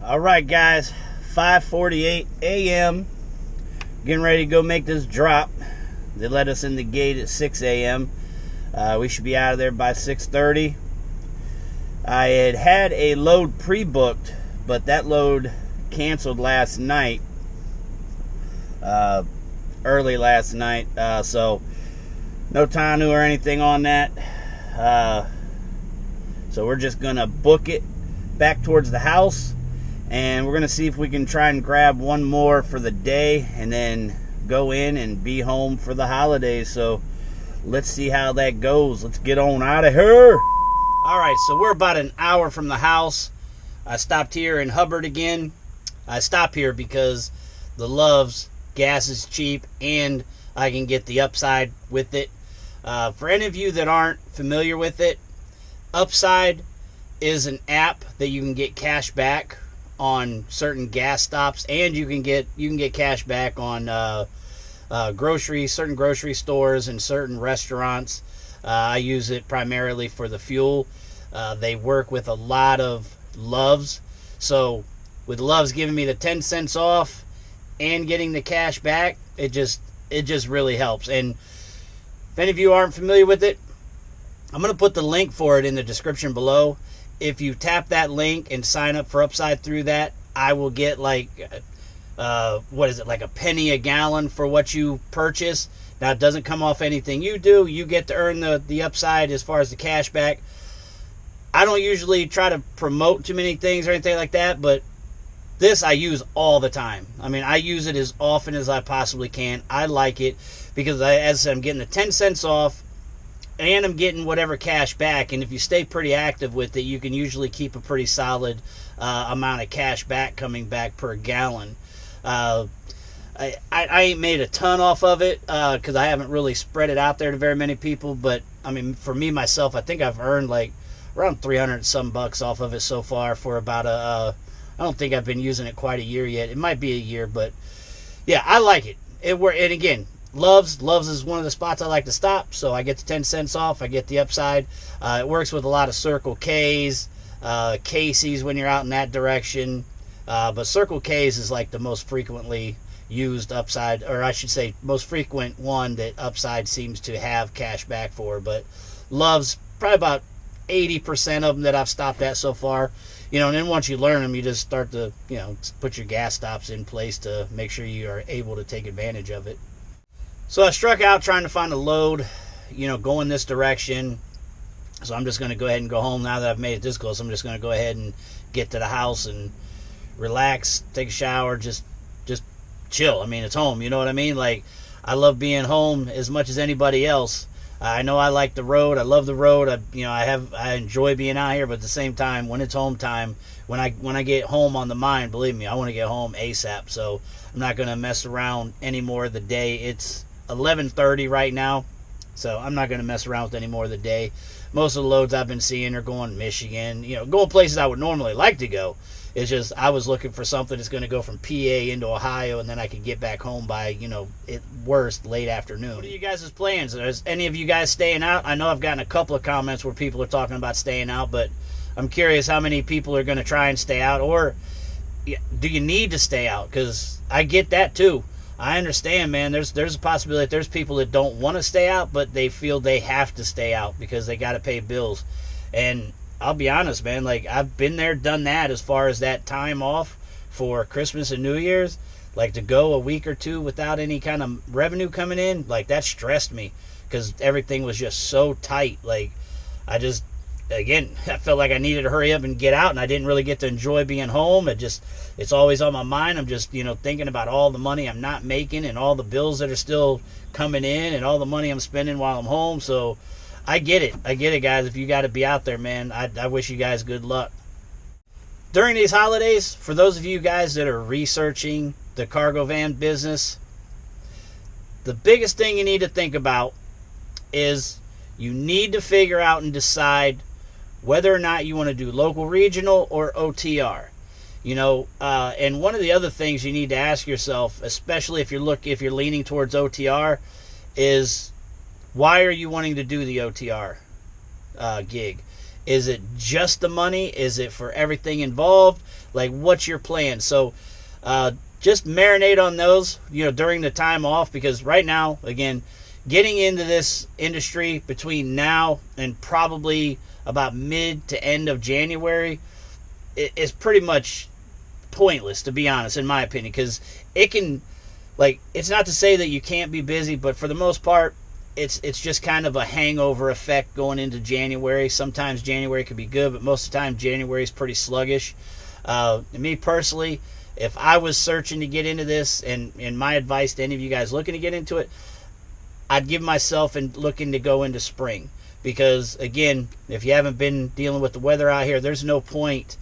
All right, guys, 5:48 a.m. Getting ready to go make this drop. They let us in the gate at 6 a.m. We should be out of there by 6:30. I had a load pre-booked, but that load canceled last night, early last night, so no tonneau or anything on that. So we're just gonna book it back towards the house, and we're gonna see if we can try and grab one more for the day and then go in and be home for the holidays. So let's see how that goes. Let's get on out of here. All right, so we're about an hour from the house. I stopped here in Hubbard again. I stop here because the Love's gas is cheap and I can get the Upside with it. For any of you that aren't familiar with it, Upside is an app that you can get cash back on certain gas stops, and you can get cash back on certain grocery stores and certain restaurants. I use it primarily for the fuel. They work with a lot of Loves. So with Loves giving me the 10 cents off and getting the cash back, it just really helps. And if any of you aren't familiar with it, I'm going to put the link for it in the description below. If you tap that link and sign up for Upside through that, I will get like like a penny a gallon for what you purchase. Now, it doesn't come off anything you do. You get to earn the Upside as far as the cash back. I don't usually try to promote too many things or anything like that, but this I use all the time. I mean, I use it as often as I possibly can. I like it because, as I said, I'm getting the 10 cents off and I'm getting whatever cash back. And if you stay pretty active with it, you can usually keep a pretty solid amount of cash back coming back per gallon. I ain't made a ton off of it because I haven't really spread it out there to very many people. But, I mean, for me, myself, I think I've earned like around 300 some bucks off of it so far for about I don't think I've been using it quite a year yet. It might be a year, but yeah, I like it. And again, Love's is one of the spots I like to stop, so I get the 10 cents off. I get the Upside. It works with a lot of Circle K's, Casey's when you're out in that direction. But Circle K's is like the most frequently used Upside, or I should say most frequent one that Upside seems to have cash back for. But Love's probably about 80% of them that I've stopped at so far. And then once you learn them, you just start to, put your gas stops in place to make sure you are able to take advantage of it. So I struck out trying to find a load, going this direction. So I'm just going to go ahead and go home now that I've made it this close. I'm just going to go ahead and get to the house and relax, take a shower, just chill. I mean, it's home, you know what I mean? Like, I love being home as much as anybody else. I know I like the road. I love the road. I enjoy being out here, but at the same time, when it's home time, when I get home on the mind, believe me, I want to get home ASAP. So I'm not going to mess around anymore of the day. It's 11:30 right now, so I'm not going to mess around with any more of the day. Most of the loads I've been seeing are going Michigan, going places I would normally like to go. It's just I was looking for something that's going to go from PA into Ohio, and then I could get back home by, at worst, late afternoon. What are you guys' plans? Is any of you guys staying out? I know I've gotten a couple of comments where people are talking about staying out, but I'm curious how many people are going to try and stay out, or do you need to stay out? Because I get that too. I understand, man. There's a possibility that there's people that don't want to stay out, but they feel they have to stay out because they got to pay bills. And I'll be honest, man, like, I've been there, done that as far as that time off for Christmas and New Year's. Like, to go a week or two without any kind of revenue coming in, like, that stressed me because everything was just so tight. Like, I felt like I needed to hurry up and get out, and I didn't really get to enjoy being home. It's always on my mind. I'm just, thinking about all the money I'm not making and all the bills that are still coming in and all the money I'm spending while I'm home. So I get it, guys. If you got to be out there, man, I wish you guys good luck. During these holidays, for those of you guys that are researching the cargo van business, the biggest thing you need to think about is you need to figure out and decide whether or not you want to do local, regional, or OTR. And one of the other things you need to ask yourself, especially if you're leaning towards OTR, is why are you wanting to do the OTR gig? Is it just the money? Is it for everything involved? Like, what's your plan? So just marinate on those, during the time off, because right now, again, getting into this industry between now and probably about mid to end of January is pretty much pointless, to be honest, in my opinion, because it can, like, it's not to say that you can't be busy, but for the most part, it's just kind of a hangover effect going into January. Sometimes January could be good, but most of the time January is pretty sluggish. Me personally, if I was searching to get into this, and my advice to any of you guys looking to get into it, I'd give myself and looking to go into spring. Because, again, if you haven't been dealing with the weather out here, there's no point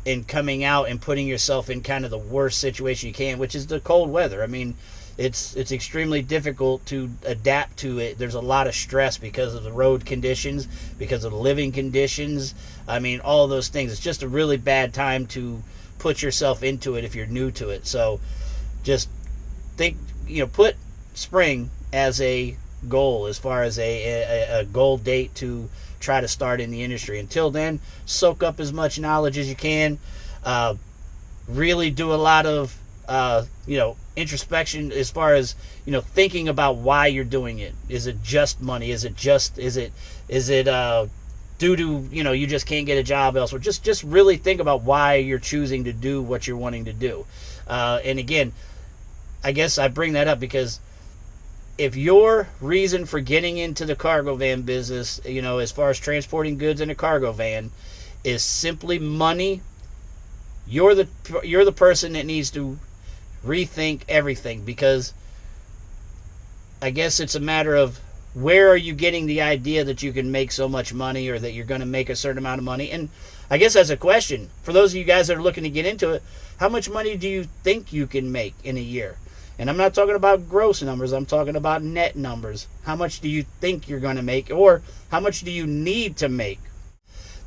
in coming out and putting yourself in kind of the worst situation you can, which is the cold weather. I mean, it's extremely difficult to adapt to it. There's a lot of stress because of the road conditions, because of the living conditions. I mean, all of those things. It's just a really bad time to put yourself into it if you're new to it. So just think, put spring as a goal, as far as a goal date to try to start in the industry. Until then, soak up as much knowledge as you can. Really do a lot of introspection, as far as thinking about why you're doing it. Is it just money? Is it due to you just can't get a job elsewhere? Just really think about why you're choosing to do what you're wanting to do. And again, I guess I bring that up because if your reason for getting into the cargo van business, as far as transporting goods in a cargo van, is simply money, you're the person that needs to rethink everything. Because I guess it's a matter of, where are you getting the idea that you can make so much money, or that you're going to make a certain amount of money? And I guess as a question, for those of you guys that are looking to get into it, how much money do you think you can make in a year? And I'm not talking about gross numbers. I'm talking about net numbers. How much do you think you're going to make, or how much do you need to make?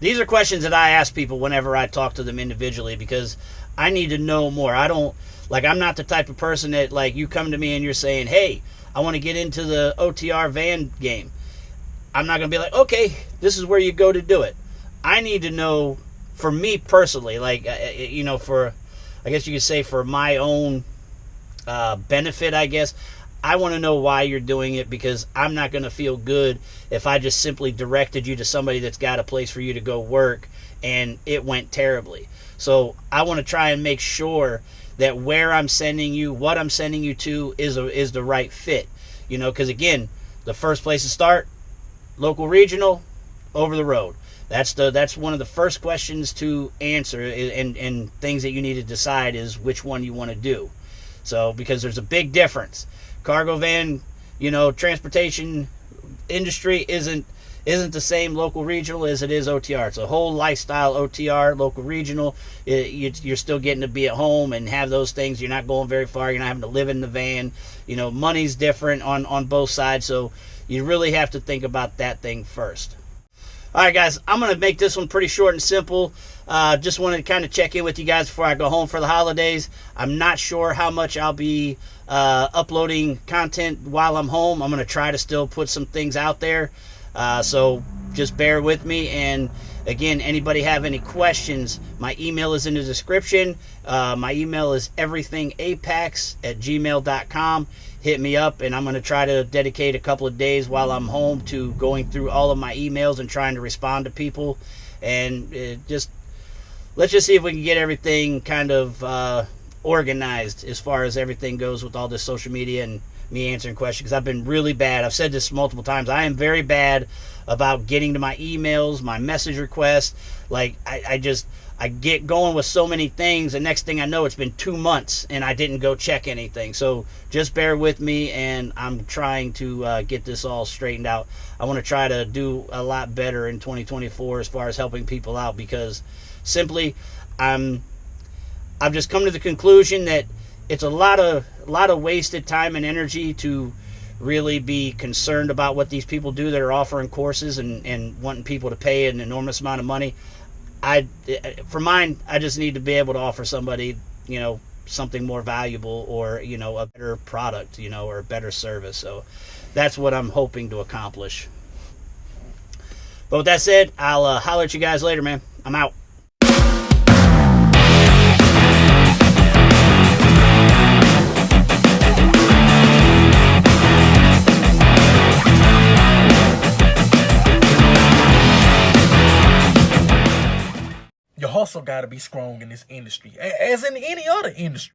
These are questions that I ask people whenever I talk to them individually, because I need to know more. I'm not the type of person that, like, you come to me and you're saying, hey, I want to get into the OTR van game. I'm not going to be like, okay, this is where you go to do it. I need to know, for me personally, I guess you could say for my own benefit, I guess, I want to know why you're doing it, because I'm not going to feel good if I just simply directed you to somebody that's got a place for you to go work and it went terribly. So I want to try and make sure that where I'm sending you, what I'm sending you to, is the right fit. Because again, the first place to start, local, regional, over the road. That's one of the first questions to answer, and things that you need to decide is which one you want to do. So, because there's a big difference. Cargo van, transportation industry isn't the same local, regional as it is OTR. It's a whole lifestyle. OTR, local, regional, you're still getting to be at home and have those things. You're not going very far. You're not having to live in the van. Money's different on both sides. So you really have to think about that thing first. All right, guys, I'm going to make this one pretty short and simple. Just wanted to kind of check in with you guys before I go home for the holidays. I'm not sure how much I'll be uploading content while I'm home. I'm going to try to still put some things out there. So just bear with me. And again, anybody have any questions, my email is in the description. My email is everythingapax@gmail.com. Hit me up, and I'm going to try to dedicate a couple of days while I'm home to going through all of my emails and trying to respond to people. And let's just see if we can get everything kind of organized as far as everything goes with all this social media and me answering questions, because I've been really bad. I've said this multiple times. I am very bad about getting to my emails, my message requests. Like, I get going with so many things, and next thing I know, it's been 2 months and I didn't go check anything. So just bear with me, and I'm trying to get this all straightened out. I want to try to do a lot better in 2024 as far as helping people out, because simply I've just come to the conclusion that it's a lot of wasted time and energy to really be concerned about what these people do that are offering courses and wanting people to pay an enormous amount of money. For mine, I just need to be able to offer somebody, something more valuable, or, a better product, or a better service. So that's what I'm hoping to accomplish. But with that said, I'll holler at you guys later, man. I'm out. Your hustle gotta be strong in this industry, as in any other industry.